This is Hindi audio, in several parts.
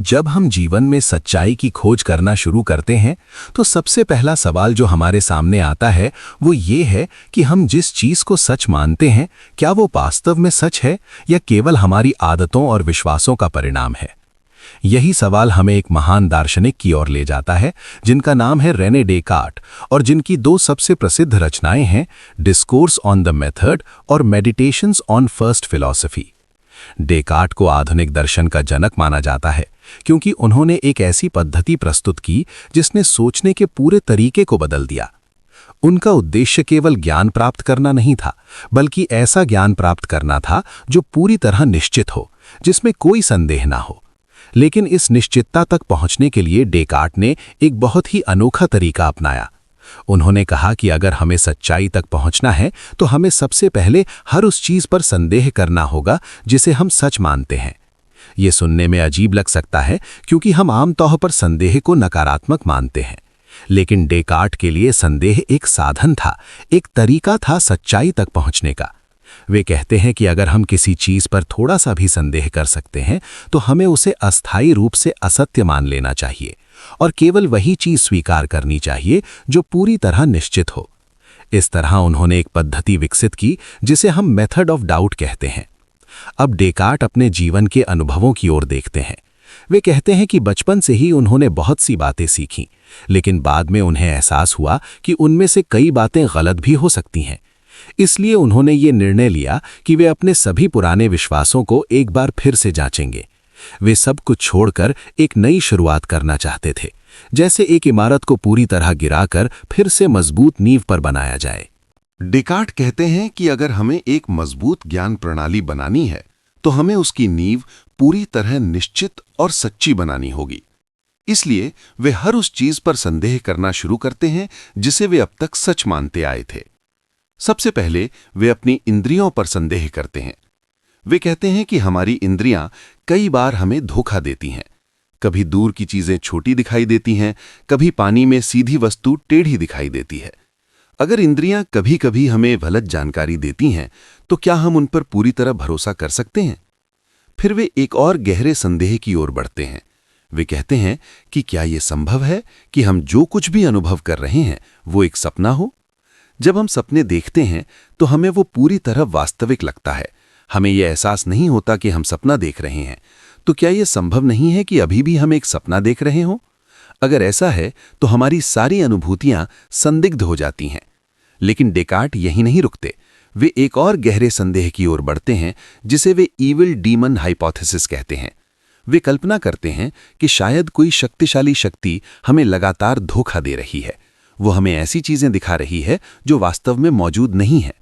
जब हम जीवन में सच्चाई की खोज करना शुरू करते हैं तो सबसे पहला सवाल जो हमारे सामने आता है वो ये है कि हम जिस चीज को सच मानते हैं क्या वो वास्तव में सच है या केवल हमारी आदतों और विश्वासों का परिणाम है। यही सवाल हमें एक महान दार्शनिक की ओर ले जाता है जिनका नाम है रेने डेकार्ट और जिनकी दो सबसे प्रसिद्ध रचनाएं हैं डिस्कोर्स ऑन द मेथड और meditations on first philosophy. Descartes को आधुनिक दर्शन का जनक माना जाता है क्योंकि उन्होंने एक ऐसी पद्धति प्रस्तुत की जिसने सोचने के पूरे तरीके को बदल दिया। उनका उद्देश्य केवल ज्ञान प्राप्त करना नहीं था बल्कि ऐसा ज्ञान प्राप्त करना था जो पूरी तरह निश्चित हो, जिसमें कोई संदेह ना हो। लेकिन इस निश्चितता तक पहुंचने के लिए डेकार्ट ने एक बहुत ही अनोखा तरीका अपनाया। उन्होंने कहा कि अगर हमें सच्चाई तक पहुंचना है तो हमें सबसे पहले हर उस चीज पर संदेह करना होगा जिसे हम सच मानते हैं। ये सुनने में अजीब लग सकता है क्योंकि हम आमतौर पर संदेह को नकारात्मक मानते हैं, लेकिन डेकार्ट के लिए संदेह एक साधन था, एक तरीका था सच्चाई तक पहुंचने का। वे कहते हैं कि अगर हम किसी चीज पर थोड़ा सा भी संदेह कर सकते हैं तो हमें उसे अस्थायी रूप से असत्य मान लेना चाहिए और केवल वही चीज स्वीकार करनी चाहिए जो पूरी तरह निश्चित हो। इस तरह उन्होंने एक पद्धति विकसित की जिसे हम मेथड ऑफ डाउट कहते हैं। अब डेकार्ट अपने जीवन के अनुभवों की ओर देखते हैं। वे कहते हैं कि बचपन से ही उन्होंने बहुत सी बातें सीखीं, लेकिन बाद में उन्हें एहसास हुआ कि उनमें से कई बातें गलत भी हो सकती हैं। इसलिए उन्होंने ये निर्णय लिया कि वे अपने सभी पुराने विश्वासों को एक बार फिर से जांचेंगे। वे सब कुछ छोड़कर एक नई शुरुआत करना चाहते थे, जैसे एक इमारत को पूरी तरह गिराकर फिर से मजबूत नींव पर बनाया जाए। डेकार्ट कहते हैं कि अगर हमें एक मजबूत ज्ञान प्रणाली बनानी है तो हमें उसकी नींव पूरी तरह निश्चित और सच्ची बनानी होगी। इसलिए वे हर उस चीज पर संदेह करना शुरू करते हैं जिसे वे अब तक सच मानते आए थे। सबसे पहले वे अपनी इंद्रियों पर संदेह करते हैं। वे कहते हैं कि हमारी इंद्रियां कई बार हमें धोखा देती हैं। कभी दूर की चीजें छोटी दिखाई देती हैं, कभी पानी में सीधी वस्तु टेढ़ी दिखाई देती है। अगर इंद्रियां कभी-कभी हमें गलत जानकारी देती हैं तो क्या हम उन पर पूरी तरह भरोसा कर सकते हैं? फिर वे एक और गहरे संदेह की ओर बढ़ते हैं। वे कहते हैं कि क्या यह संभव है कि हम जो कुछ भी अनुभव कर रहे हैं वो एक सपना हो? जब हम सपने देखते हैं तो हमें वो पूरी तरह वास्तविक लगता है। हमें यह एहसास नहीं होता कि हम सपना देख रहे हैं। तो क्या यह संभव नहीं है कि अभी भी हम एक सपना देख रहे हों? अगर ऐसा है तो हमारी सारी अनुभूतियां संदिग्ध हो जाती हैं। लेकिन डेकार्ट यहीं नहीं रुकते। वे एक और गहरे संदेह की ओर बढ़ते हैं जिसे वे इविल डीमन हाइपोथेसिस कहते हैं। वे कल्पना करते हैं कि शायद कोई शक्तिशाली शक्ति हमें लगातार धोखा दे रही है। वो हमें ऐसी चीजें दिखा रही है जो वास्तव में मौजूद नहीं है।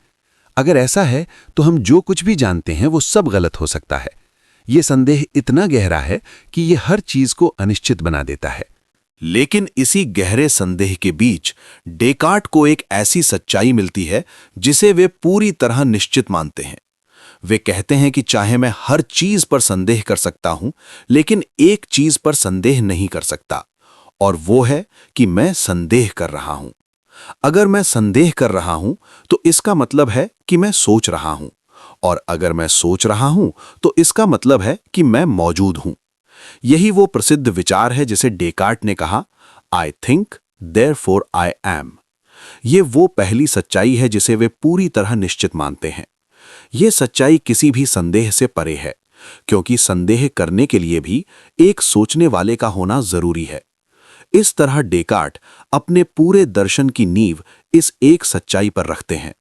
अगर ऐसा है तो हम जो कुछ भी जानते हैं वो सब गलत हो सकता है। ये संदेह इतना गहरा है कि ये हर चीज को अनिश्चित बना देता है। लेकिन इसी गहरे संदेह के बीच डेकार्ट को एक ऐसी सच्चाई मिलती है जिसे वे पूरी तरह निश्चित मानते हैं। वे कहते हैं कि चाहे मैं हर चीज पर संदेह कर सकता हूं, लेकिन एक चीज पर संदेह नहीं कर सकता, और वो है कि मैं संदेह कर रहा हूं। अगर मैं संदेह कर रहा हूं तो इसका मतलब है कि मैं सोच रहा हूं, और अगर मैं सोच रहा हूं तो इसका मतलब है कि मैं मौजूद हूं। यही वो प्रसिद्ध विचार है जिसे डेकार्ट ने कहा, I think therefore I am. ये वो पहली सच्चाई है जिसे वे पूरी तरह निश्चित मानते हैं। ये सच्चाई किसी भी संदेह से परे है, क्योंकि संदेह करने के लिए भी एक सोचने वाले का होना जरूरी है। इस तरह डेकार्ट अपने पूरे दर्शन की नींव इस एक सच्चाई पर रखते हैं।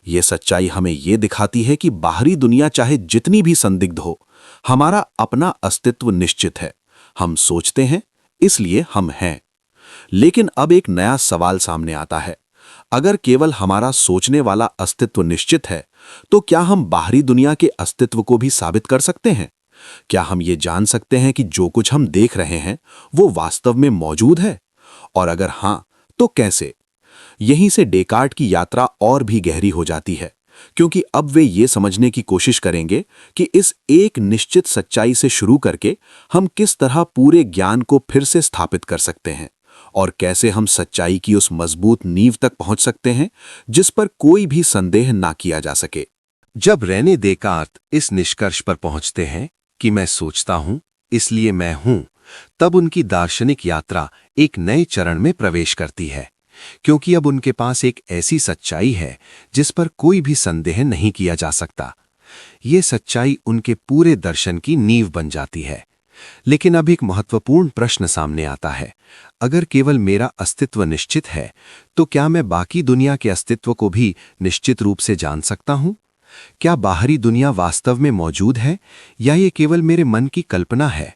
यह सच्चाई हमें यह दिखाती है कि बाहरी दुनिया चाहे जितनी भी संदिग्ध हो, हमारा अपना अस्तित्व निश्चित है। हम सोचते हैं, इसलिए हम हैं। लेकिन अब एक नया सवाल सामने आता है। अगर केवल हमारा सोचने वाला अस्तित्व निश्चित है, तो क्या हम बाहरी दुनिया के अस्तित्व को भी साबित कर सकते हैं? क्या हम ये जान सकते हैं कि जो कुछ हम देख रहे हैं वो वास्तव में मौजूद है? और अगर हां, तो कैसे? यहीं से डेकार्ट की यात्रा और भी गहरी हो जाती है, क्योंकि अब वे ये समझने की कोशिश करेंगे कि इस एक निश्चित सच्चाई से शुरू करके हम किस तरह पूरे ज्ञान को फिर से स्थापित कर सकते हैं, और कैसे हम सच्चाई की उस मजबूत नींव तक पहुंच सकते हैं जिस पर कोई भी संदेह ना किया जा सके। जब रेने डेकार्ट इस निष्कर्ष पर पहुंचते हैं कि मैं सोचता हूं, इसलिए मैं हूं, तब उनकी दार्शनिक यात्रा एक नए चरण में प्रवेश करती है, क्योंकि अब उनके पास एक ऐसी सच्चाई है जिस पर कोई भी संदेह नहीं किया जा सकता। ये सच्चाई उनके पूरे दर्शन की नींव बन जाती है। लेकिन अब एक महत्वपूर्ण प्रश्न सामने आता है। अगर केवल मेरा अस्तित्व निश्चित है, तो क्या मैं बाकी दुनिया के अस्तित्व को भी निश्चित रूप से जान सकता हूं? क्या बाहरी दुनिया वास्तव में मौजूद है या ये केवल मेरे मन की कल्पना है?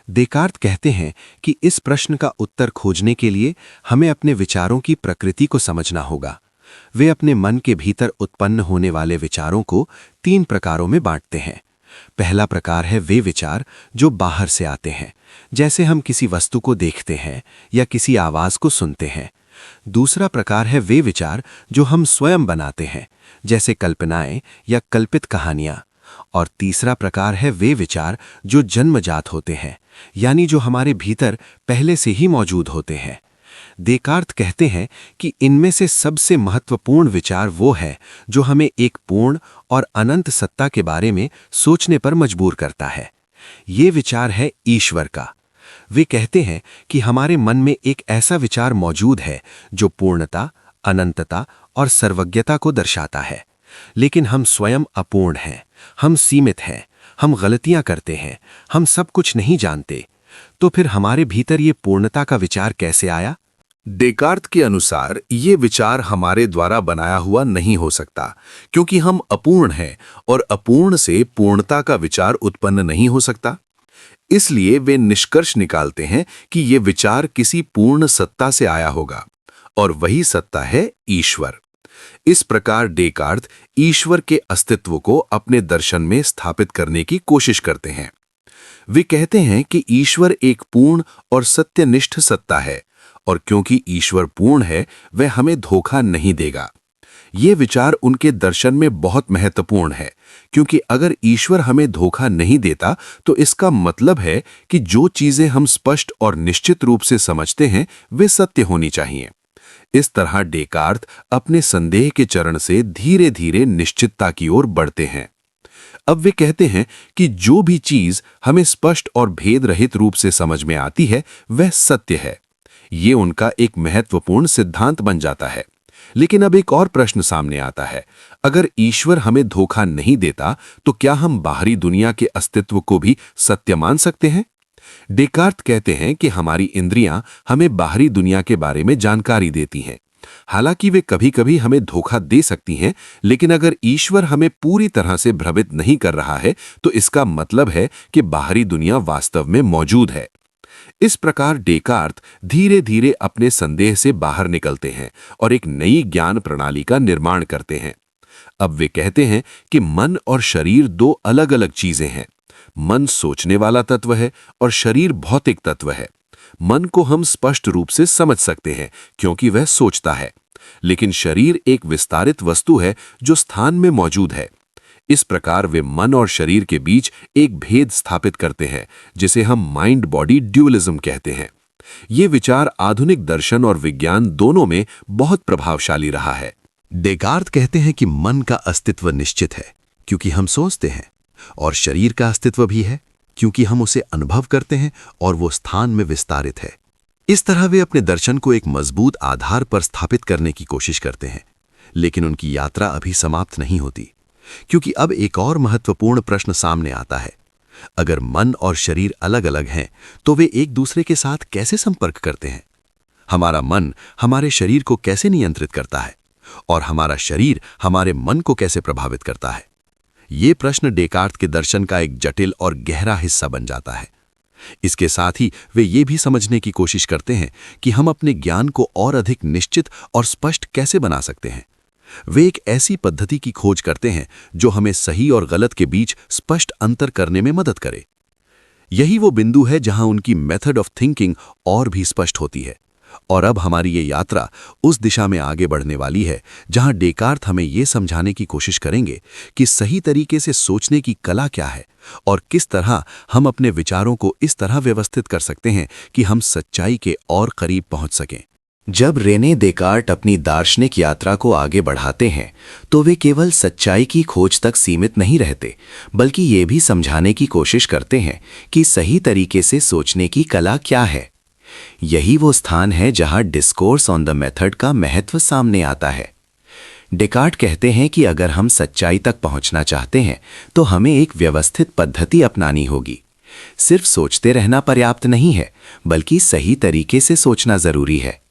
देकार्त कहते हैं कि इस प्रश्न का उत्तर खोजने के लिए हमें अपने विचारों की प्रकृति को समझना होगा। वे अपने मन के भीतर उत्पन्न होने वाले विचारों को 3 प्रकारों में बांटते हैं। पहला प्रकार है वे विचार जो बाहर से आते हैं, जैसे हम किसी वस्तु को देखते हैं या किसी आवाज को सुनते हैं। दूसरा प्रकार है वे विचार जो हम स्वयं बनाते हैं, जैसे कल्पनाएं या कल्पित कहानियां। और तीसरा प्रकार है वे विचार जो जन्मजात होते हैं, यानी जो हमारे भीतर पहले से ही मौजूद होते हैं। देकार्त कहते हैं कि इनमें से सबसे महत्वपूर्ण विचार वो है जो हमें एक पूर्ण और अनंत सत्ता के बारे में सोचने पर मजबूर करता है। ये विचार है ईश्वर का। वे कहते हैं कि हमारे मन में एक ऐसा विचार मौजूद है जो पूर्णता, अनंतता और सर्वज्ञता को दर्शाता है। लेकिन हम स्वयं अपूर्ण हैं, हम सीमित हैं, हम गलतियां करते हैं, हम सब कुछ नहीं जानते। तो फिर हमारे भीतर ये पूर्णता का विचार कैसे आया? डेकार्त के अनुसार ये विचार हमारे द्वारा बनाया हुआ नहीं हो सकता, क्योंकि हम अपूर्ण हैं और अपूर्ण से पूर्णता का विचार उत्पन्न नहीं हो सकता। इसलिए वे निष्कर्ष निकालते हैं कि ये विचार किसी पूर्ण सत्ता से आया होगा, और वही सत्ता है ईश्वर। इस प्रकार डेकार्त ईश्वर के अस्तित्व को अपने दर्शन में स्थापित करने की कोशिश करते हैं। वे कहते हैं कि ईश्वर एक पूर्ण और सत्यनिष्ठ सत्ता है, और क्योंकि ईश्वर पूर्ण है, वह हमें धोखा नहीं देगा। ये विचार उनके दर्शन में बहुत महत्वपूर्ण है, क्योंकि अगर ईश्वर हमें धोखा नहीं देता तो इसका मतलब है कि जो चीजें हम स्पष्ट और निश्चित रूप से समझते हैं वे सत्य होनी चाहिए। इस तरह डेकार्त अपने संदेह के चरण से धीरे धीरे निश्चितता की ओर बढ़ते हैं। अब वे कहते हैं कि जो भी चीज हमें स्पष्ट और भेद रहित रूप से समझ में आती है वह सत्य है। ये उनका एक महत्वपूर्ण सिद्धांत बन जाता है। लेकिन अब एक और प्रश्न सामने आता है। अगर ईश्वर हमें धोखा नहीं देता तो क्या हम बाहरी दुनिया के अस्तित्व को भी सत्य मान सकते हैं? डेकार्त कहते हैं कि हमारी इंद्रियां हमें बाहरी दुनिया के बारे में जानकारी देती हैं। हालांकि वे कभी-कभी हमें धोखा दे सकती हैं, लेकिन अगर ईश्वर हमें पूरी तरह से भ्रमित नहीं कर रहा है तो इसका मतलब है कि बाहरी दुनिया वास्तव में मौजूद है। इस प्रकार डेकार्त धीरे धीरे अपने संदेह से बाहर निकलते हैं और एक नई ज्ञान प्रणाली का निर्माण करते हैं। अब वे कहते हैं कि मन और शरीर 2 अलग-अलग चीजें हैं। मन सोचने वाला तत्व है और शरीर भौतिक तत्व है। मन को हम स्पष्ट रूप से समझ सकते हैं क्योंकि वह सोचता है, लेकिन शरीर एक विस्तारित वस्तु है जो स्थान में मौजूद है। इस प्रकार वे मन और शरीर के बीच एक भेद स्थापित करते हैं, जिसे हम माइंड बॉडी ड्यूअलिज्म कहते हैं। ये विचार आधुनिक दर्शन और विज्ञान दोनों में बहुत प्रभावशाली रहा है। डेकार्त कहते हैं कि मन का अस्तित्व निश्चित है क्योंकि हम सोचते हैं, और शरीर का अस्तित्व भी है क्योंकि हम उसे अनुभव करते हैं और वो स्थान में विस्तारित है। इस तरह वे अपने दर्शन को एक मजबूत आधार पर स्थापित करने की कोशिश करते हैं। लेकिन उनकी यात्रा अभी समाप्त नहीं होती, क्योंकि अब एक और महत्वपूर्ण प्रश्न सामने आता है। अगर मन और शरीर अलग-अलग हैं, तो वे एक दूसरे के साथ कैसे संपर्क करते हैं? हमारा मन हमारे शरीर को कैसे नियंत्रित करता है और हमारा शरीर हमारे मन को कैसे प्रभावित करता है? ये प्रश्न डेकार्त के दर्शन का एक जटिल और गहरा हिस्सा बन जाता है। इसके साथ ही वे ये भी समझने की कोशिश करते हैं कि हम अपने ज्ञान को और अधिक निश्चित और स्पष्ट कैसे बना सकते हैं। वे एक ऐसी पद्धति की खोज करते हैं जो हमें सही और गलत के बीच स्पष्ट अंतर करने में मदद करे। यही वो बिंदु है जहां उनकी मेथड ऑफ थिंकिंग और भी स्पष्ट होती है। और अब हमारी ये यात्रा उस दिशा में आगे बढ़ने वाली है जहां डेकार्त हमें ये समझाने की कोशिश करेंगे कि सही तरीके से सोचने की कला क्या है और किस तरह हम अपने विचारों को इस तरह व्यवस्थित कर सकते हैं कि हम सच्चाई के और करीब पहुंच सकें। जब रेने देकार्ट अपनी दार्शनिक यात्रा को आगे बढ़ाते हैं तो वे केवल सच्चाई की खोज तक सीमित नहीं रहते, बल्कि ये भी समझाने की कोशिश करते हैं कि सही तरीके से सोचने की कला क्या है। यही वो स्थान है जहां डिस्कोर्स ऑन द मेथड का महत्व सामने आता है। डेकार्ट कहते हैं कि अगर हम सच्चाई तक पहुंचना चाहते हैं तो हमें एक व्यवस्थित पद्धति अपनानी होगी। सिर्फ सोचते रहना पर्याप्त नहीं है, बल्कि सही तरीके से सोचना जरूरी है।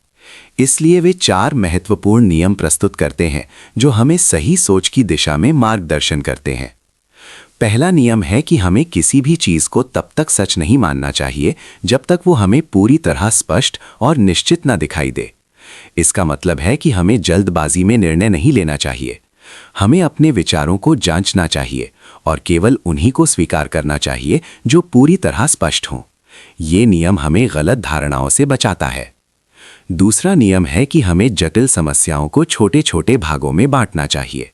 इसलिए वे 4 महत्वपूर्ण नियम प्रस्तुत करते हैं जो हमें सही सोच की दिशा में मार्गदर्शन करते हैं। पहला नियम है कि हमें किसी भी चीज को तब तक सच नहीं मानना चाहिए जब तक वो हमें पूरी तरह स्पष्ट और निश्चित न दिखाई दे। इसका मतलब है कि हमें जल्दबाजी में निर्णय नहीं लेना चाहिए। हमें अपने विचारों को जांचना चाहिए और केवल उन्हीं को स्वीकार करना चाहिए जो पूरी तरह स्पष्ट हों। ये नियम हमें गलत धारणाओं से बचाता है। दूसरा नियम है कि हमें जटिल समस्याओं को छोटे छोटे भागों में बांटना चाहिए।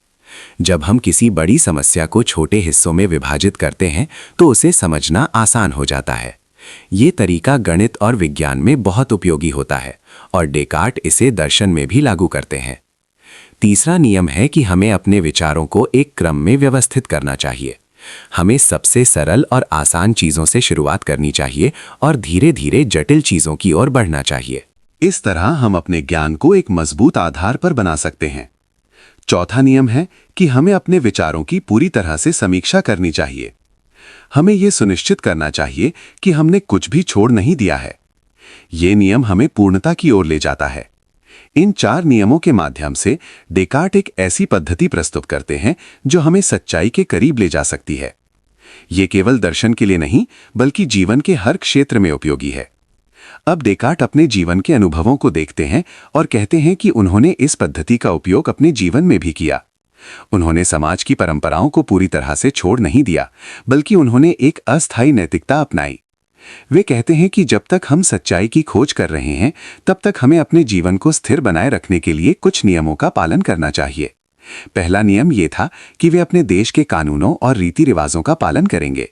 जब हम किसी बड़ी समस्या को छोटे हिस्सों में विभाजित करते हैं तो उसे समझना आसान हो जाता है। ये तरीका गणित और विज्ञान में बहुत उपयोगी होता है और डेकार्ट इसे दर्शन में भी लागू करते हैं। तीसरा नियम है कि हमें अपने विचारों को एक क्रम में व्यवस्थित करना चाहिए। हमें सबसे सरल और आसान चीजों से शुरुआत करनी चाहिए और धीरे धीरे जटिल चीजों की ओर बढ़ना चाहिए। इस तरह हम अपने ज्ञान को एक मजबूत आधार पर बना सकते हैं। चौथा नियम है कि हमें अपने विचारों की पूरी तरह से समीक्षा करनी चाहिए। हमें यह सुनिश्चित करना चाहिए कि हमने कुछ भी छोड़ नहीं दिया है। ये नियम हमें पूर्णता की ओर ले जाता है। इन 4 नियमों के माध्यम से डेकार्ट एक ऐसी पद्धति प्रस्तुत करते हैं जो हमें सच्चाई के करीब ले जा सकती है। ये केवल दर्शन के लिए नहीं, बल्कि जीवन के हर क्षेत्र में उपयोगी है। अब डेकार्ट अपने जीवन के अनुभवों को देखते हैं और कहते हैं कि उन्होंने इस पद्धति का उपयोग अपने जीवन में भी किया। उन्होंने समाज की परंपराओं को पूरी तरह से छोड़ नहीं दिया, बल्कि उन्होंने एक अस्थायी नैतिकता अपनाई। वे कहते हैं कि जब तक हम सच्चाई की खोज कर रहे हैं, तब तक हमें अपने जीवन को स्थिर बनाए रखने के लिए कुछ नियमों का पालन करना चाहिए। पहला नियम ये था कि वे अपने देश के कानूनों और रीति रिवाजों का पालन करेंगे।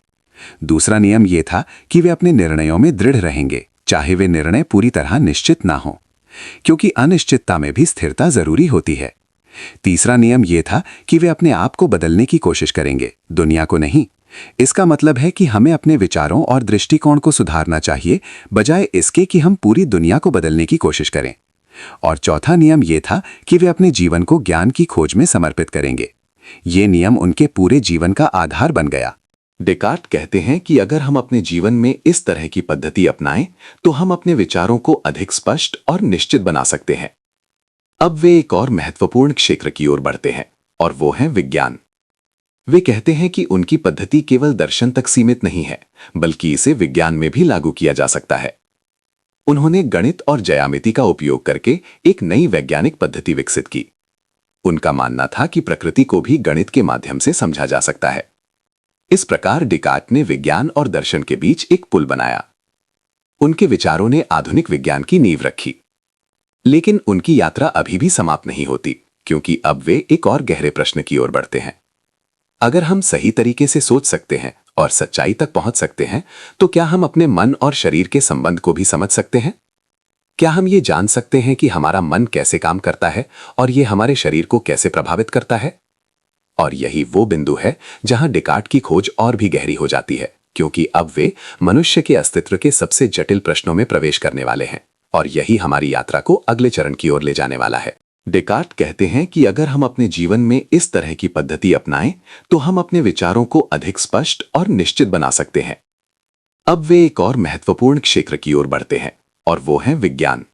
दूसरा नियम ये था कि वे अपने निर्णयों में दृढ़ रहेंगे, चाहे वे निर्णय पूरी तरह निश्चित ना हो, क्योंकि अनिश्चितता में भी स्थिरता जरूरी होती है। तीसरा नियम यह था कि वे अपने आप को बदलने की कोशिश करेंगे, दुनिया को नहीं। इसका मतलब है कि हमें अपने विचारों और दृष्टिकोण को सुधारना चाहिए, बजाय इसके कि हम पूरी दुनिया को बदलने की कोशिश करें। और चौथा नियम यह था कि वे अपने जीवन को ज्ञान की खोज में समर्पित करेंगे। ये नियम उनके पूरे जीवन का आधार बन गया। डेकार्ट कहते हैं कि अगर हम अपने जीवन में इस तरह की पद्धति अपनाएं तो हम अपने विचारों को अधिक स्पष्ट और निश्चित बना सकते हैं। अब वे एक और महत्वपूर्ण क्षेत्र की ओर बढ़ते हैं और वो है विज्ञान। वे कहते हैं कि उनकी पद्धति केवल दर्शन तक सीमित नहीं है, बल्कि इसे विज्ञान में भी लागू किया जा सकता है। उन्होंने गणित और ज्यामिति का उपयोग करके एक नई वैज्ञानिक पद्धति विकसित की। उनका मानना था कि प्रकृति को भी गणित के माध्यम से समझा जा सकता है। इस प्रकार डेकार्ट ने विज्ञान और दर्शन के बीच एक पुल बनाया। उनके विचारों ने आधुनिक विज्ञान की नींव रखी। लेकिन उनकी यात्रा अभी भी समाप्त नहीं होती, क्योंकि अब वे एक और गहरे प्रश्न की ओर बढ़ते हैं। अगर हम सही तरीके से सोच सकते हैं और सच्चाई तक पहुंच सकते हैं, तो क्या हम अपने मन और शरीर के संबंध को भी समझ सकते हैं? क्या हम ये जान सकते हैं कि हमारा मन कैसे काम करता है और ये हमारे शरीर को कैसे प्रभावित करता है? और यही वो बिंदु है जहां डेकार्ट की खोज और भी गहरी हो जाती है, क्योंकि अब वे मनुष्य के अस्तित्व के सबसे जटिल प्रश्नों में प्रवेश करने वाले हैं और यही हमारी यात्रा को अगले चरण की ओर ले जाने वाला है। डेकार्ट कहते हैं कि अगर हम अपने जीवन में इस तरह की पद्धति अपनाएं तो हम अपने विचारों को अधिक स्पष्ट और निश्चित बना सकते हैं। अब वे एक और महत्वपूर्ण क्षेत्र की ओर बढ़ते हैं और वो है विज्ञान।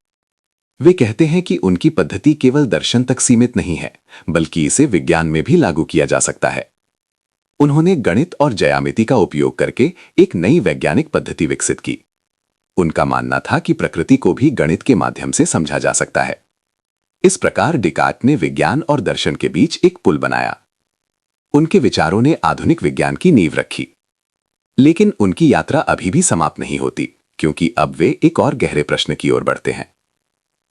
वे कहते हैं कि उनकी पद्धति केवल दर्शन तक सीमित नहीं है, बल्कि इसे विज्ञान में भी लागू किया जा सकता है। उन्होंने गणित और ज्यामिति का उपयोग करके एक नई वैज्ञानिक पद्धति विकसित की। उनका मानना था कि प्रकृति को भी गणित के माध्यम से समझा जा सकता है। इस प्रकार डेकार्ट ने विज्ञान और दर्शन के बीच एक पुल बनाया। उनके विचारों ने आधुनिक विज्ञान की नींव रखी। लेकिन उनकी यात्रा अभी भी समाप्त नहीं होती, क्योंकि अब वे एक और गहरे प्रश्न की ओर बढ़ते हैं।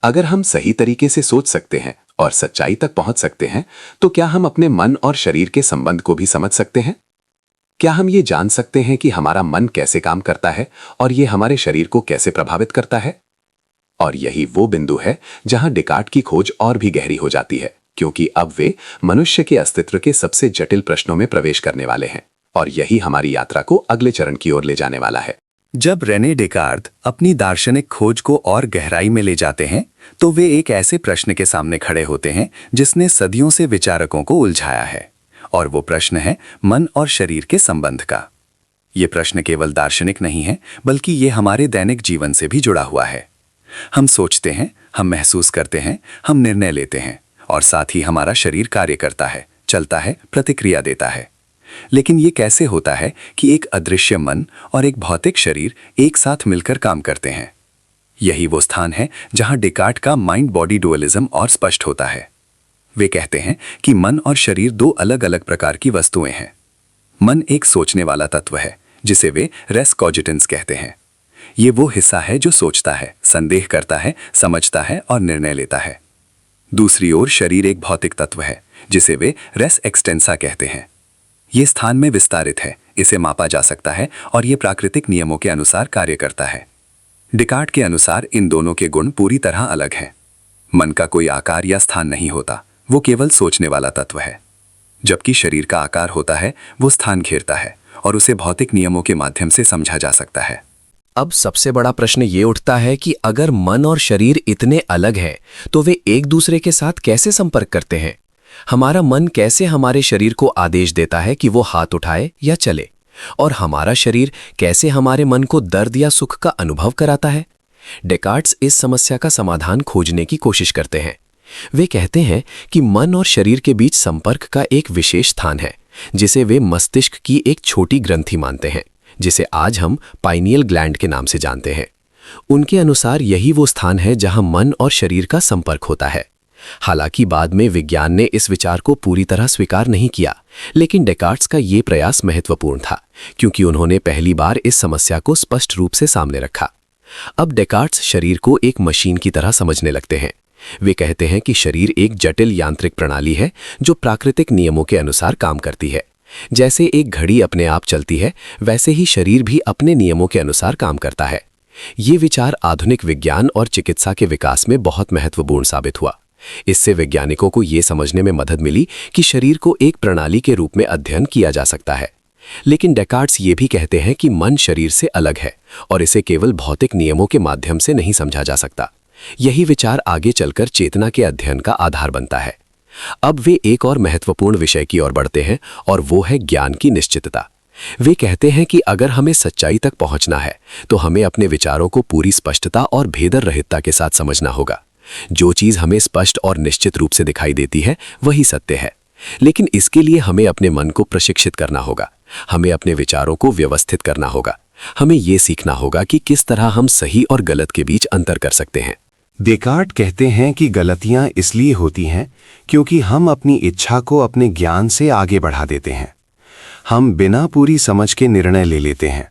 अगर हम सही तरीके से सोच सकते हैं और सच्चाई तक पहुंच सकते हैं, तो क्या हम अपने मन और शरीर के संबंध को भी समझ सकते हैं? क्या हम ये जान सकते हैं कि हमारा मन कैसे काम करता है और ये हमारे शरीर को कैसे प्रभावित करता है? और यही वो बिंदु है जहां डेकार्ट की खोज और भी गहरी हो जाती है, क्योंकि अब वे मनुष्य के अस्तित्व के सबसे जटिल प्रश्नों में प्रवेश करने वाले हैं और यही हमारी यात्रा को अगले चरण की ओर ले जाने वाला है। जब रेने डेकार्त अपनी दार्शनिक खोज को और गहराई में ले जाते हैं तो वे एक ऐसे प्रश्न के सामने खड़े होते हैं जिसने सदियों से विचारकों को उलझाया है, और वो प्रश्न है मन और शरीर के संबंध का। ये प्रश्न केवल दार्शनिक नहीं है, बल्कि ये हमारे दैनिक जीवन से भी जुड़ा हुआ है। हम सोचते हैं, हम महसूस करते हैं, हम निर्णय लेते हैं, और साथ ही हमारा शरीर कार्य करता है, चलता है, प्रतिक्रिया देता है। लेकिन ये कैसे होता है कि एक अदृश्य मन और एक भौतिक शरीर एक साथ मिलकर काम करते हैं? यही वो स्थान है जहां डेकार्ट का माइंड बॉडी डुअलिज्म और स्पष्ट होता है। वे कहते हैं कि मन और शरीर दो अलग अलग प्रकार की वस्तुएं हैं। मन एक सोचने वाला तत्व है जिसे वे रेस कॉजिटेंस कहते हैं। ये वो हिस्सा है जो सोचता है, संदेह करता है, समझता है और निर्णय लेता है। दूसरी ओर शरीर एक भौतिक तत्व है जिसे वे रेस एक्सटेंसा कहते हैं। ये स्थान में विस्तारित है, इसे मापा जा सकता है और ये प्राकृतिक नियमों के अनुसार कार्य करता है। डेकार्ट के अनुसार इन दोनों के गुण पूरी तरह अलग हैं। मन का कोई आकार या स्थान नहीं होता, वो केवल सोचने वाला तत्व है। जबकि शरीर का आकार होता है, वो स्थान घेरता है और उसे भौतिक नियमों के माध्यम से समझा जा सकता है। अब सबसे बड़ा प्रश्न ये उठता है कि अगर मन और शरीर इतने अलग हैं, तो वे एक दूसरे के साथ कैसे संपर्क करते हैं? हमारा मन कैसे हमारे शरीर को आदेश देता है कि वो हाथ उठाए या चले, और हमारा शरीर कैसे हमारे मन को दर्द या सुख का अनुभव कराता है? डेकार्ट्स इस समस्या का समाधान खोजने की कोशिश करते हैं। वे कहते हैं कि मन और शरीर के बीच संपर्क का एक विशेष स्थान है जिसे वे मस्तिष्क की एक छोटी ग्रंथि मानते हैं, जिसे आज हम पाइनियल ग्लैंड के नाम से जानते हैं। उनके अनुसार यही वो स्थान है जहां मन और शरीर का संपर्क होता है। हालांकि बाद में विज्ञान ने इस विचार को पूरी तरह स्वीकार नहीं किया, लेकिन डेकार्ट्स का ये प्रयास महत्वपूर्ण था क्योंकि उन्होंने पहली बार इस समस्या को स्पष्ट रूप से सामने रखा। अब डेकार्ट्स शरीर को एक मशीन की तरह समझने लगते हैं। वे कहते हैं कि शरीर एक जटिल यांत्रिक प्रणाली है जो प्राकृतिक नियमों के अनुसार काम करती है। जैसे एक घड़ी अपने आप चलती है, वैसे ही शरीर भी अपने नियमों के अनुसार काम करता है। ये विचार आधुनिक विज्ञान और चिकित्सा के विकास में बहुत महत्वपूर्ण साबित हुआ। इससे वैज्ञानिकों को ये समझने में मदद मिली कि शरीर को एक प्रणाली के रूप में अध्ययन किया जा सकता है। लेकिन डेकार्ट्स ये भी कहते हैं कि मन शरीर से अलग है और इसे केवल भौतिक नियमों के माध्यम से नहीं समझा जा सकता। यही विचार आगे चलकर चेतना के अध्ययन का आधार बनता है। अब वे एक और महत्वपूर्ण विषय की ओर बढ़ते हैं और वो है ज्ञान की निश्चितता। वे कहते हैं कि अगर हमें सच्चाई तक पहुंचना है तो हमें अपने विचारों को पूरी स्पष्टता और भेदर रहितता के साथ समझना होगा। जो चीज हमें स्पष्ट और निश्चित रूप से दिखाई देती है वही सत्य है, लेकिन इसके लिए हमें अपने मन को प्रशिक्षित करना होगा। हमें अपने विचारों को व्यवस्थित करना होगा। हमें यह सीखना होगा कि किस तरह हम सही और गलत के बीच अंतर कर सकते हैं। डेकार्ट कहते हैं कि गलतियां इसलिए होती हैं क्योंकि हम अपनी इच्छा को अपने ज्ञान से आगे बढ़ा देते हैं। हम बिना पूरी समझ के निर्णय ले लेते हैं।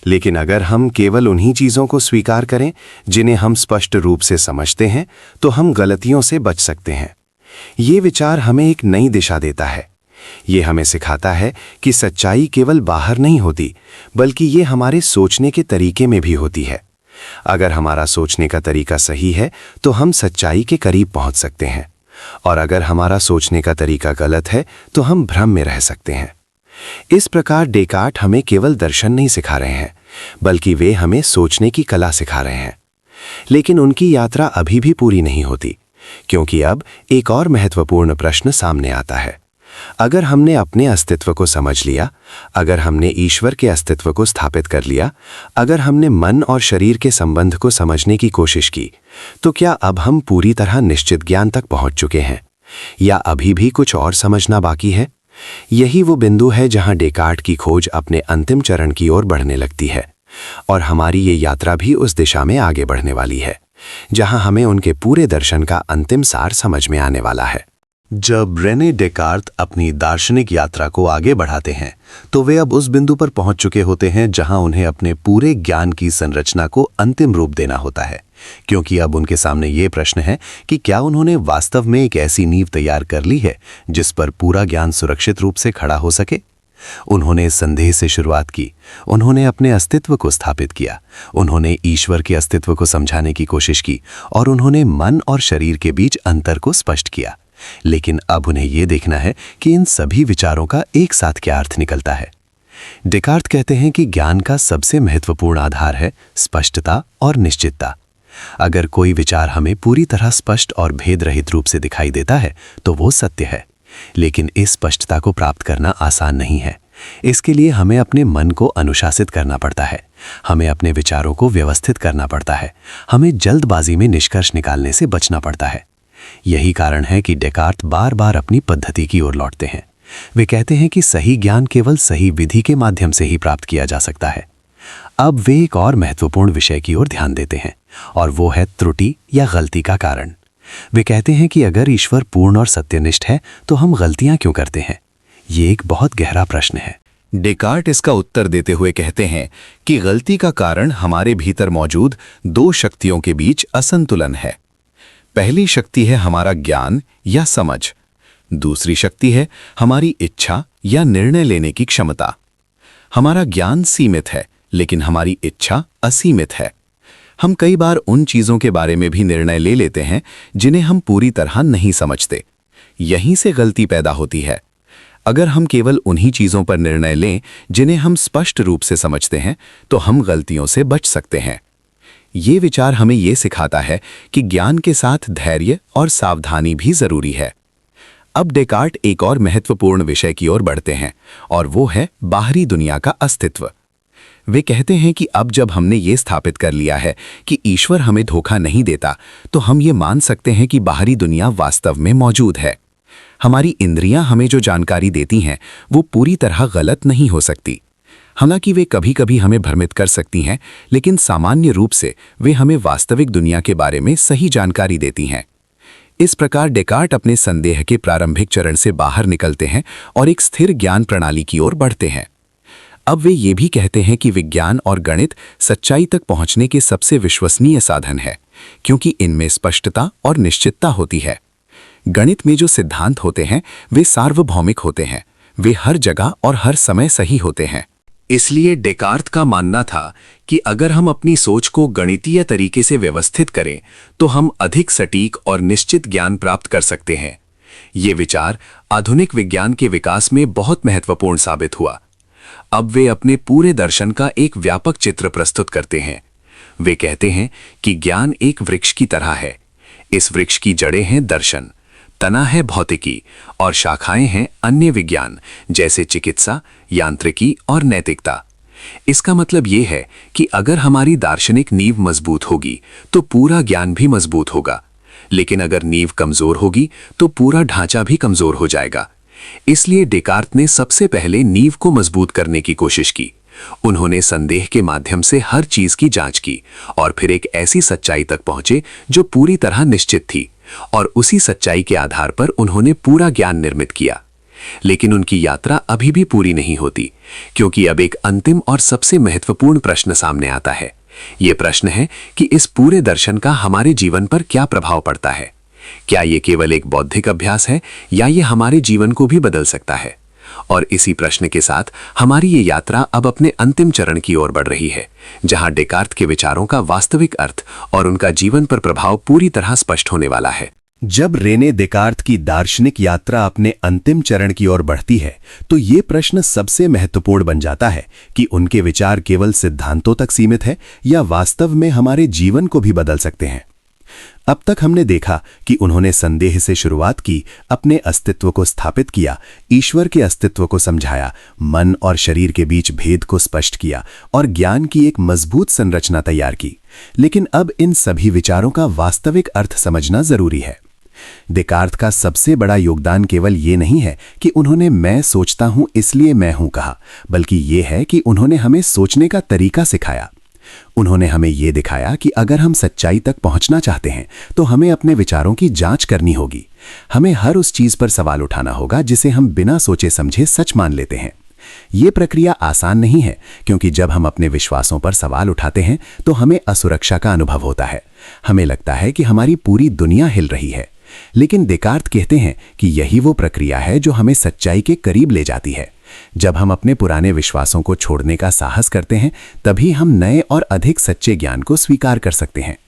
लेकिन अगर हम केवल उन्हीं चीज़ों को स्वीकार करें जिन्हें हम स्पष्ट रूप से समझते हैं, तो हम गलतियों से बच सकते हैं। ये विचार हमें एक नई दिशा देता है। ये हमें सिखाता है कि सच्चाई केवल बाहर नहीं होती, बल्कि ये हमारे सोचने के तरीके में भी होती है। अगर हमारा सोचने का तरीका सही है तो हम सच्चाई के करीब पहुंच सकते हैं, और अगर हमारा सोचने का तरीका गलत है तो हम भ्रम में रह सकते हैं। इस प्रकार डेकार्ट हमें केवल दर्शन नहीं सिखा रहे हैं, बल्कि वे हमें सोचने की कला सिखा रहे हैं। लेकिन उनकी यात्रा अभी भी पूरी नहीं होती, क्योंकि अब एक और महत्वपूर्ण प्रश्न सामने आता है। अगर हमने अपने अस्तित्व को समझ लिया, अगर हमने ईश्वर के अस्तित्व को स्थापित कर लिया, अगर हमने मन और शरीर के संबंध को समझने की कोशिश की, तो क्या अब हम पूरी तरह निश्चित ज्ञान तक पहुंच चुके हैं, या अभी भी कुछ और समझना बाकी है? यही वो बिंदु है जहां डेकार्ट की खोज अपने अंतिम चरण की ओर बढ़ने लगती है, और हमारी ये यात्रा भी उस दिशा में आगे बढ़ने वाली है जहां हमें उनके पूरे दर्शन का अंतिम सार समझ में आने वाला है। जब रेने डेकार्त अपनी दार्शनिक यात्रा को आगे बढ़ाते हैं तो वे अब उस बिंदु पर पहुंच चुके होते हैं जहां उन्हें अपने पूरे ज्ञान की संरचना को अंतिम रूप देना होता है, क्योंकि अब उनके सामने ये प्रश्न है कि क्या उन्होंने वास्तव में एक ऐसी नींव तैयार कर ली है जिस पर पूरा ज्ञान सुरक्षित रूप से खड़ा हो सके। उन्होंने इस संदेह से शुरुआत की, उन्होंने अपने अस्तित्व को स्थापित किया, उन्होंने ईश्वर के अस्तित्व को समझाने की कोशिश की और उन्होंने मन और शरीर के बीच अंतर को स्पष्ट किया। लेकिन अब उन्हें यह देखना है कि इन सभी विचारों का एक साथ क्या अर्थ निकलता है। डेकार्त कहते हैं कि ज्ञान का सबसे महत्वपूर्ण आधार है स्पष्टता और निश्चितता। अगर कोई विचार हमें पूरी तरह स्पष्ट और भेद रहित रूप से दिखाई देता है तो वो सत्य है, लेकिन इस स्पष्टता को प्राप्त करना आसान नहीं है। इसके लिए हमें अपने मन को अनुशासित करना पड़ता है, हमें अपने विचारों को व्यवस्थित करना पड़ता है, हमें जल्दबाजी में निष्कर्ष निकालने से बचना पड़ता है। यही कारण है कि डेकार्त बार बार अपनी पद्धति की ओर लौटते हैं। वे कहते हैं कि सही ज्ञान केवल सही विधि के माध्यम से ही प्राप्त किया जा सकता है। अब वे एक और महत्वपूर्ण विषय की ओर ध्यान देते हैं, और वो है त्रुटि या गलती का कारण। वे कहते हैं कि अगर ईश्वर पूर्ण और सत्यनिष्ठ है तो हम गलतियां क्यों करते हैं? ये एक बहुत गहरा प्रश्न है। डेकार्ट इसका उत्तर देते हुए कहते हैं कि गलती का कारण हमारे भीतर मौजूद दो शक्तियों के बीच असंतुलन है। पहली शक्ति है हमारा ज्ञान या समझ, दूसरी शक्ति है हमारी इच्छा या निर्णय लेने की क्षमता। हमारा ज्ञान सीमित है, लेकिन हमारी इच्छा असीमित है। हम कई बार उन चीजों के बारे में भी निर्णय ले लेते हैं जिन्हें हम पूरी तरह नहीं समझते। यहीं से गलती पैदा होती है। अगर हम केवल उन्हीं चीजों पर निर्णय लें जिन्हें हम स्पष्ट रूप से समझते हैं, तो हम गलतियों से बच सकते हैं। ये विचार हमें ये सिखाता है कि ज्ञान के साथ धैर्य और सावधानी भी जरूरी है। अब डेकार्ट एक और महत्वपूर्ण विषय की ओर बढ़ते हैं, और वो है बाहरी दुनिया का अस्तित्व। वे कहते हैं कि अब जब हमने ये स्थापित कर लिया है कि ईश्वर हमें धोखा नहीं देता, तो हम ये मान सकते हैं कि बाहरी दुनिया वास्तव में मौजूद है। हमारी इंद्रियां हमें जो जानकारी देती हैं वो पूरी तरह गलत नहीं हो सकती। हालांकि वे कभी कभी हमें भ्रमित कर सकती हैं, लेकिन सामान्य रूप से वे हमें वास्तविक दुनिया के बारे में सही जानकारी देती हैं। इस प्रकार डेकार्ट अपने संदेह के प्रारंभिक चरण से बाहर निकलते हैं और एक स्थिर ज्ञान प्रणाली की ओर बढ़ते हैं। अब वे ये भी कहते हैं कि विज्ञान और गणित सच्चाई तक पहुंचने के सबसे विश्वसनीय साधन है, क्योंकि इनमें स्पष्टता और निश्चितता होती है। गणित में जो सिद्धांत होते हैं वे सार्वभौमिक होते हैं, वे हर जगह और हर समय सही होते हैं। इसलिए डेकार्त का मानना था कि अगर हम अपनी सोच को गणितीय तरीके से व्यवस्थित करें तो हम अधिक सटीक और निश्चित ज्ञान प्राप्त कर सकते हैं। ये विचार आधुनिक विज्ञान के विकास में बहुत महत्वपूर्ण साबित हुआ। अब वे अपने पूरे दर्शन का एक व्यापक चित्र प्रस्तुत करते हैं। वे कहते हैं कि ज्ञान एक वृक्ष की तरह है। इस वृक्ष की जड़ें हैं दर्शन, तना है भौतिकी और शाखाएं हैं अन्य विज्ञान जैसे चिकित्सा, यांत्रिकी और नैतिकता। इसका मतलब यह है कि अगर हमारी दार्शनिक नींव मजबूत होगी तो पूरा ज्ञान भी मजबूत होगा, लेकिन अगर नींव कमजोर होगी तो पूरा ढांचा भी कमजोर हो जाएगा। इसलिए डेकार्त ने सबसे पहले नींव को मजबूत करने की कोशिश की। उन्होंने संदेह के माध्यम से हर चीज की जांच की और फिर एक ऐसी सच्चाई तक पहुंचे जो पूरी तरह निश्चित थी, और उसी सच्चाई के आधार पर उन्होंने पूरा ज्ञान निर्मित किया। लेकिन उनकी यात्रा अभी भी पूरी नहीं होती, क्योंकि अब एक अंतिम और सबसे महत्वपूर्ण प्रश्न सामने आता है। यह प्रश्न है कि इस पूरे दर्शन का हमारे जीवन पर क्या प्रभाव पड़ता है। क्या ये केवल एक बौद्धिक अभ्यास है या ये हमारे जीवन को भी बदल सकता है? और इसी प्रश्न के साथ हमारी ये यात्रा अब अपने अंतिम चरण की ओर बढ़ रही है, जहां डेकार्त के विचारों का वास्तविक अर्थ और उनका जीवन पर प्रभाव पूरी तरह स्पष्ट होने वाला है। जब रेने डेकार्त की दार्शनिक यात्रा अपने अंतिम चरण की ओर बढ़ती है, तो ये प्रश्न सबसे महत्वपूर्ण बन जाता है कि उनके विचार केवल सिद्धांतों तक सीमित है या वास्तव में हमारे जीवन को भी बदल सकते हैं। अब तक हमने देखा कि उन्होंने संदेह से शुरुआत की, अपने अस्तित्व को स्थापित किया, ईश्वर के अस्तित्व को समझाया, मन और शरीर के बीच भेद को स्पष्ट किया और ज्ञान की एक मजबूत संरचना तैयार की। लेकिन अब इन सभी विचारों का वास्तविक अर्थ समझना जरूरी है। डेकार्त का सबसे बड़ा योगदान केवल ये नहीं है कि उन्होंने मैं सोचता हूं इसलिए मैं हूं कहा, बल्कि ये है कि उन्होंने हमें सोचने का तरीका सिखाया। उन्होंने हमें यह दिखाया कि अगर हम सच्चाई तक पहुंचना चाहते हैं तो हमें अपने विचारों की जांच करनी होगी। हमें हर उस चीज पर सवाल उठाना होगा जिसे हम बिना सोचे समझे सच मान लेते हैं। ये प्रक्रिया आसान नहीं है, क्योंकि जब हम अपने विश्वासों पर सवाल उठाते हैं तो हमें असुरक्षा का अनुभव होता है। हमें लगता है कि हमारी पूरी दुनिया हिल रही है। लेकिन डेकार्त कहते हैं कि यही वो प्रक्रिया है जो हमें सच्चाई के करीब ले जाती है। जब हम अपने पुराने विश्वासों को छोड़ने का साहस करते हैं, तभी हम नए और अधिक सच्चे ज्ञान को स्वीकार कर सकते हैं।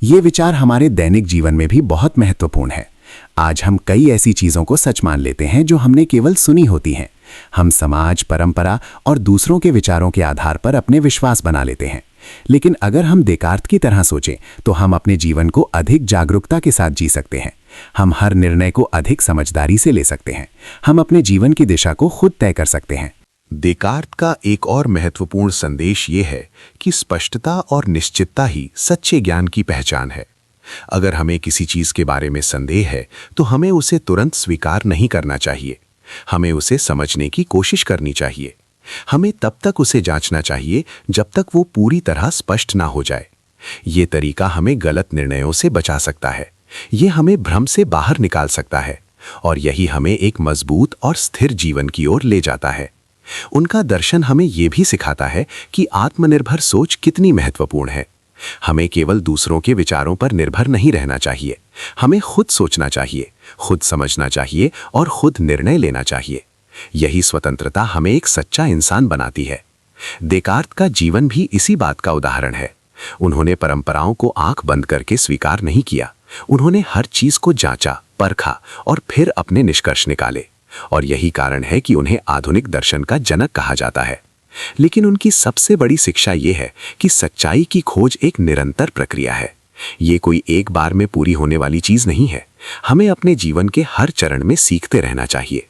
ये विचार हमारे दैनिक जीवन में भी बहुत महत्वपूर्ण है। आज हम कई ऐसी चीजों को सच मान लेते हैं जो हमने केवल सुनी होती हैं। हम समाज, परंपरा और दूसरों के विचारों के आधार पर अपने विश्वास बना लेते हैं। लेकिन अगर हम डेकार्त की तरह सोचें, तो हम अपने जीवन को अधिक जागरूकता के साथ जी सकते हैं। हम हर निर्णय को अधिक समझदारी से ले सकते हैं। हम अपने जीवन की दिशा को खुद तय कर सकते हैं। डेकार्त का एक और महत्वपूर्ण संदेश ये है कि स्पष्टता और निश्चितता ही सच्चे ज्ञान की पहचान है। अगर हमें किसी चीज के बारे में संदेह है, तो हमें उसे तुरंत स्वीकार नहीं करना चाहिए। हमें उसे समझने की कोशिश करनी चाहिए। हमें तब तक उसे जांचना चाहिए जब तक वो पूरी तरह स्पष्ट ना हो जाए। ये तरीका हमें गलत निर्णयों से बचा सकता है। ये हमें भ्रम से बाहर निकाल सकता है और यही हमें एक मजबूत और स्थिर जीवन की ओर ले जाता है। उनका दर्शन हमें ये भी सिखाता है कि आत्मनिर्भर सोच कितनी महत्वपूर्ण है। हमें केवल दूसरों के विचारों पर निर्भर नहीं रहना चाहिए। हमें खुद सोचना चाहिए, खुद समझना चाहिए और खुद निर्णय लेना चाहिए। यही स्वतंत्रता हमें एक सच्चा इंसान बनाती है। डेकार्त का जीवन भी इसी बात का उदाहरण है। उन्होंने परंपराओं को आंख बंद करके स्वीकार नहीं किया। उन्होंने हर चीज को जांचा, परखा और फिर अपने निष्कर्ष निकाले। और यही कारण है कि उन्हें आधुनिक दर्शन का जनक कहा जाता है। लेकिन उनकी सबसे बड़ी शिक्षा यह है कि सच्चाई की खोज एक निरंतर प्रक्रिया है। ये कोई एक बार में पूरी होने वाली चीज नहीं है। हमें अपने जीवन के हर चरण में सीखते रहना चाहिए।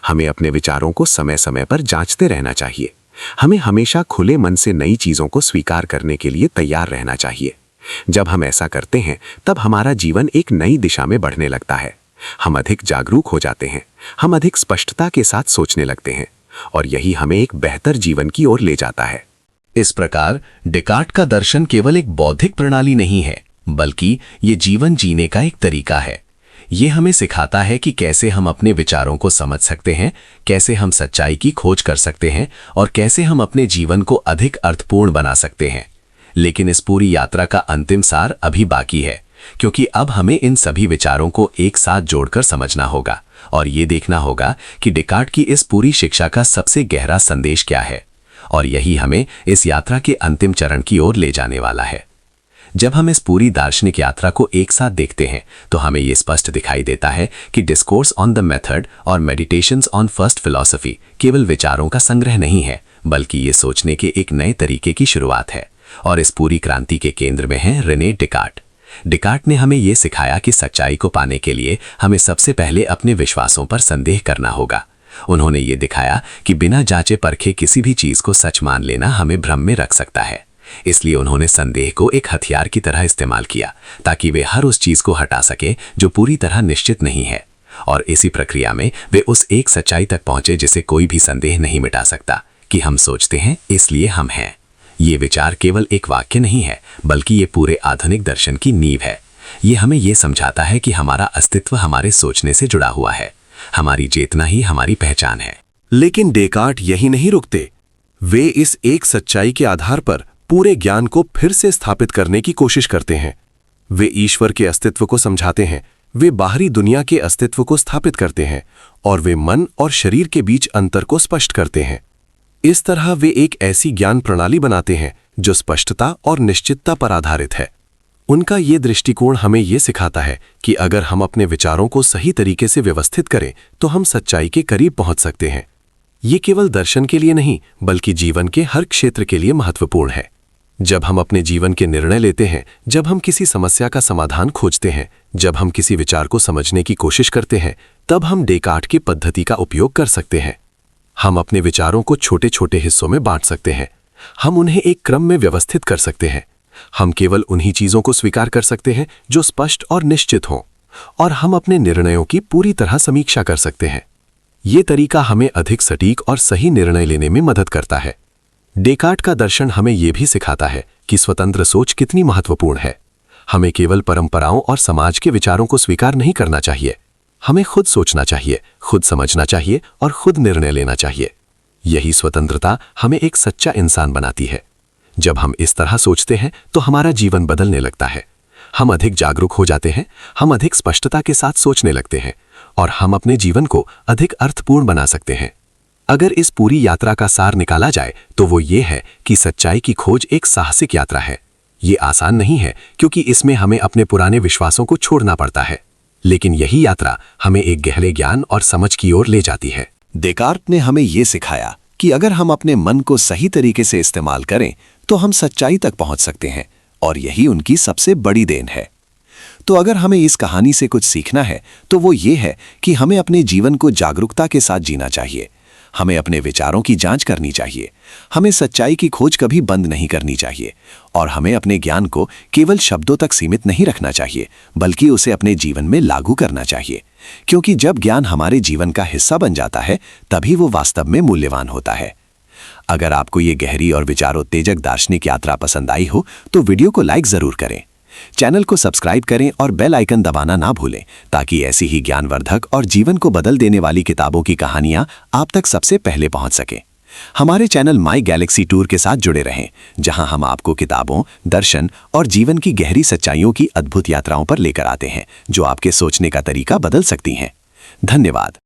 हमें अपने विचारों को समय समय पर जांचते रहना चाहिए। हमें हमेशा खुले मन से नई चीजों को स्वीकार करने के लिए तैयार रहना चाहिए। जब हम ऐसा करते हैं, तब हमारा जीवन एक नई दिशा में बढ़ने लगता है। हम अधिक जागरूक हो जाते हैं, हम अधिक स्पष्टता के साथ सोचने लगते हैं और यही हमें एक बेहतर जीवन की ओर ले जाता है। इस प्रकार डेकार्त का दर्शन केवल एक बौद्धिक प्रणाली नहीं है, बल्कि ये जीवन जीने का एक तरीका है। ये हमें सिखाता है कि कैसे हम अपने विचारों को समझ सकते हैं, कैसे हम सच्चाई की खोज कर सकते हैं और कैसे हम अपने जीवन को अधिक अर्थपूर्ण बना सकते हैं। लेकिन इस पूरी यात्रा का अंतिम सार अभी बाकी है, क्योंकि अब हमें इन सभी विचारों को एक साथ जोड़कर समझना होगा और ये देखना होगा कि डेकार्त की इस पूरी शिक्षा का सबसे गहरा संदेश क्या है। और यही हमें इस यात्रा के अंतिम चरण की ओर ले जाने वाला है। जब हम इस पूरी दार्शनिक यात्रा को एक साथ देखते हैं, तो हमें ये स्पष्ट दिखाई देता है कि डिस्कोर्स ऑन द मेथड और मेडिटेशंस ऑन फर्स्ट फिलॉसफी केवल विचारों का संग्रह नहीं है, बल्कि ये सोचने के एक नए तरीके की शुरुआत है। और इस पूरी क्रांति के केंद्र में है रेने डेकार्त। डेकार्त ने हमें ये सिखाया कि सच्चाई को पाने के लिए हमें सबसे पहले अपने विश्वासों पर संदेह करना होगा। उन्होंने ये दिखाया कि बिना जांचे परखे किसी भी चीज को सच मान लेना हमें भ्रम में रख सकता है। इसलिए उन्होंने संदेह को एक हथियार की तरह इस्तेमाल किया, ताकि वे हर उस चीज को हटा सके जो पूरी तरह निश्चित नहीं है। और इसी प्रक्रिया में वे उस एक सच्चाई तक पहुंचे जिसे कोई भी संदेह नहीं मिटा सकता, कि हम सोचते हैं इसलिए हम हैं। ये विचार केवल एक वाक्य नहीं है, बल्कि ये पूरे आधुनिक दर्शन की नींव है। ये हमें ये समझाता है कि हमारा अस्तित्व हमारे सोचने से जुड़ा हुआ है। हमारी चेतना ही हमारी पहचान है। लेकिन डेकार्त यही नहीं रुकते। वे इस एक सच्चाई के आधार पर पूरे ज्ञान को फिर से स्थापित करने की कोशिश करते हैं। वे ईश्वर के अस्तित्व को समझाते हैं, वे बाहरी दुनिया के अस्तित्व को स्थापित करते हैं और वे मन और शरीर के बीच अंतर को स्पष्ट करते हैं। इस तरह वे एक ऐसी ज्ञान प्रणाली बनाते हैं जो स्पष्टता और निश्चितता पर आधारित है। उनका ये दृष्टिकोण हमें ये सिखाता है कि अगर हम अपने विचारों को सही तरीके से व्यवस्थित करें, तो हम सच्चाई के करीब पहुंच सकते हैं। ये केवल दर्शन के लिए नहीं, बल्कि जीवन के हर क्षेत्र के लिए महत्वपूर्ण है। जब हम अपने जीवन के निर्णय लेते हैं, जब हम किसी समस्या का समाधान खोजते हैं, जब हम किसी विचार को समझने की कोशिश करते हैं, तब हम डेकार्त की पद्धति का उपयोग कर सकते हैं। हम अपने विचारों को छोटे छोटे हिस्सों में बांट सकते हैं। हम उन्हें एक क्रम में व्यवस्थित कर सकते हैं। हम केवल उन्हीं चीजों को स्वीकार कर सकते हैं जो स्पष्ट और निश्चित हों, और हम अपने निर्णयों की पूरी तरह समीक्षा कर सकते हैं। ये तरीका हमें अधिक सटीक और सही निर्णय लेने में मदद करता है। डेकार्त का दर्शन हमें यह भी सिखाता है कि स्वतंत्र सोच कितनी महत्वपूर्ण है। हमें केवल परंपराओं और समाज के विचारों को स्वीकार नहीं करना चाहिए। हमें खुद सोचना चाहिए, खुद समझना चाहिए और खुद निर्णय लेना चाहिए। यही स्वतंत्रता हमें एक सच्चा इंसान बनाती है। जब हम इस तरह सोचते हैं, तो हमारा जीवन बदलने लगता है। हम अधिक जागरूक हो जाते हैं, हम अधिक स्पष्टता के साथ सोचने लगते हैं और हम अपने जीवन को अधिक अर्थपूर्ण बना सकते हैं। अगर इस पूरी यात्रा का सार निकाला जाए तो वो ये है कि सच्चाई की खोज एक साहसिक यात्रा है। ये आसान नहीं है क्योंकि इसमें हमें अपने पुराने विश्वासों को छोड़ना पड़ता है, लेकिन यही यात्रा हमें एक गहरे ज्ञान और समझ की ओर ले जाती है। डेकार्ट ने हमें ये सिखाया कि अगर हम अपने मन को सही तरीके से इस्तेमाल करें तो हम सच्चाई तक पहुंच सकते हैं, और यही उनकी सबसे बड़ी देन है। तो अगर हमें इस कहानी से कुछ सीखना है तो वो ये है कि हमें अपने जीवन को जागरूकता के साथ जीना चाहिए। हमें अपने विचारों की जांच करनी चाहिए, हमें सच्चाई की खोज कभी बंद नहीं करनी चाहिए, और हमें अपने ज्ञान को केवल शब्दों तक सीमित नहीं रखना चाहिए, बल्कि उसे अपने जीवन में लागू करना चाहिए। क्योंकि जब ज्ञान हमारे जीवन का हिस्सा बन जाता है तभी वो वास्तव में मूल्यवान होता है। अगर आपको ये गहरी और विचारोत्तेजक दार्शनिक यात्रा पसंद आई हो तो वीडियो को लाइक जरूर करें, चैनल को सब्सक्राइब करें और बेल आइकन दबाना ना भूलें, ताकि ऐसी ही ज्ञानवर्धक और जीवन को बदल देने वाली किताबों की कहानियां आप तक सबसे पहले पहुंच सकें। हमारे चैनल माई गैलेक्सी टूर के साथ जुड़े रहें, जहां हम आपको किताबों, दर्शन और जीवन की गहरी सच्चाइयों की अद्भुत यात्राओं पर लेकर आते हैं, जो आपके सोचने का तरीका बदल सकती हैं। धन्यवाद।